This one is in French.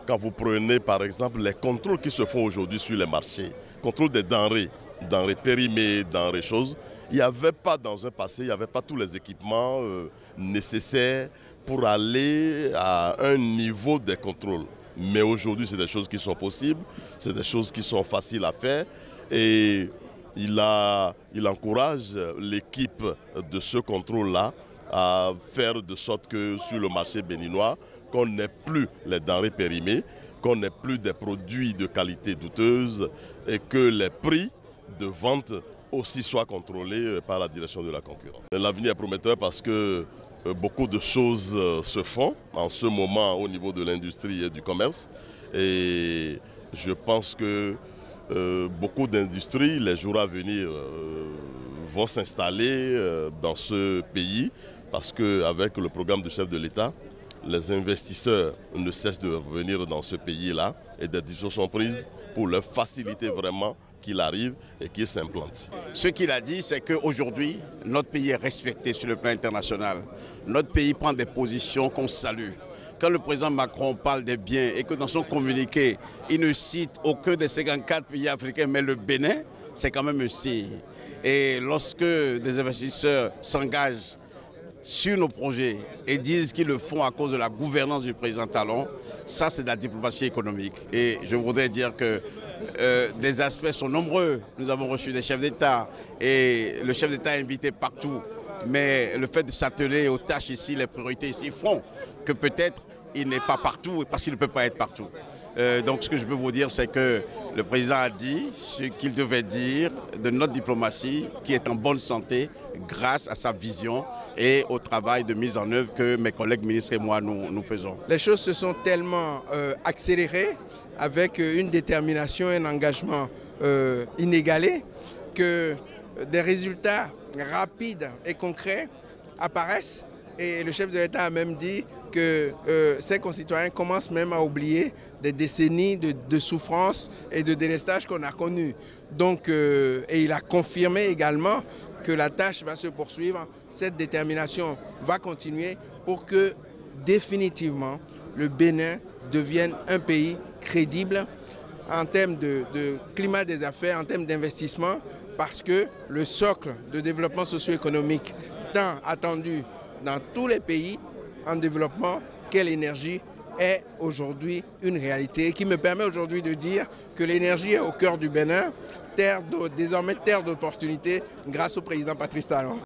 Quand vous prenez par exemple les contrôles qui se font aujourd'hui sur les marchés, contrôle des denrées périmées, denrées choses, il n'y avait pas dans un passé, il n'y avait pas tous les équipements nécessaires pour aller à un niveau des contrôles. Mais aujourd'hui, c'est des choses qui sont possibles, c'est des choses qui sont faciles à faire et il encourage l'équipe de ce contrôle-là à faire de sorte que sur le marché béninois, qu'on n'ait plus les denrées périmées, qu'on n'ait plus des produits de qualité douteuse et que les prix de vente aussi soient contrôlés par la direction de la concurrence. L'avenir est prometteur parce que beaucoup de choses se font en ce moment au niveau de l'industrie et du commerce et je pense que beaucoup d'industries, les jours à venir, vont s'installer dans ce pays parce qu'avec le programme du chef de l'État, les investisseurs ne cessent de venir dans ce pays-là et des décisions sont prises pour leur faciliter vraiment qu'il arrive et qu'il s'implante. Ce qu'il a dit, c'est qu'aujourd'hui, notre pays est respecté sur le plan international. Notre pays prend des positions qu'on salue. Quand le président Macron parle des biens et que dans son communiqué, il ne cite aucun des 54 pays africains, mais le Bénin, c'est quand même un signe. Et lorsque des investisseurs s'engagent sur nos projets et disent qu'ils le font à cause de la gouvernance du président Talon, ça c'est de la diplomatie économique. Et je voudrais dire que des aspects sont nombreux. Nous avons reçu des chefs d'État et le chef d'État est invité partout. Mais le fait de s'atteler aux tâches ici, les priorités ici font que peut-être il n'est pas partout parce qu'il ne peut pas être partout. Donc ce que je peux vous dire, c'est que le président a dit ce qu'il devait dire de notre diplomatie qui est en bonne santé grâce à sa vision et au travail de mise en œuvre que mes collègues ministres et moi nous faisons. Les choses se sont tellement accélérées avec une détermination et un engagement inégalé que des résultats rapides et concrets apparaissent et le chef de l'État a même dit que ses concitoyens commencent même à oublier des décennies de souffrance et de délestage qu'on a connus. Donc, et il a confirmé également que la tâche va se poursuivre, cette détermination va continuer pour que définitivement le Bénin devienne un pays crédible en termes de climat des affaires, en termes d'investissement, parce que le socle de développement socio-économique tant attendu dans tous les pays en développement qu'est l'énergie est aujourd'hui une réalité qui me permet aujourd'hui de dire que l'énergie est au cœur du Bénin, désormais terre d'opportunités grâce au président Patrice Talon.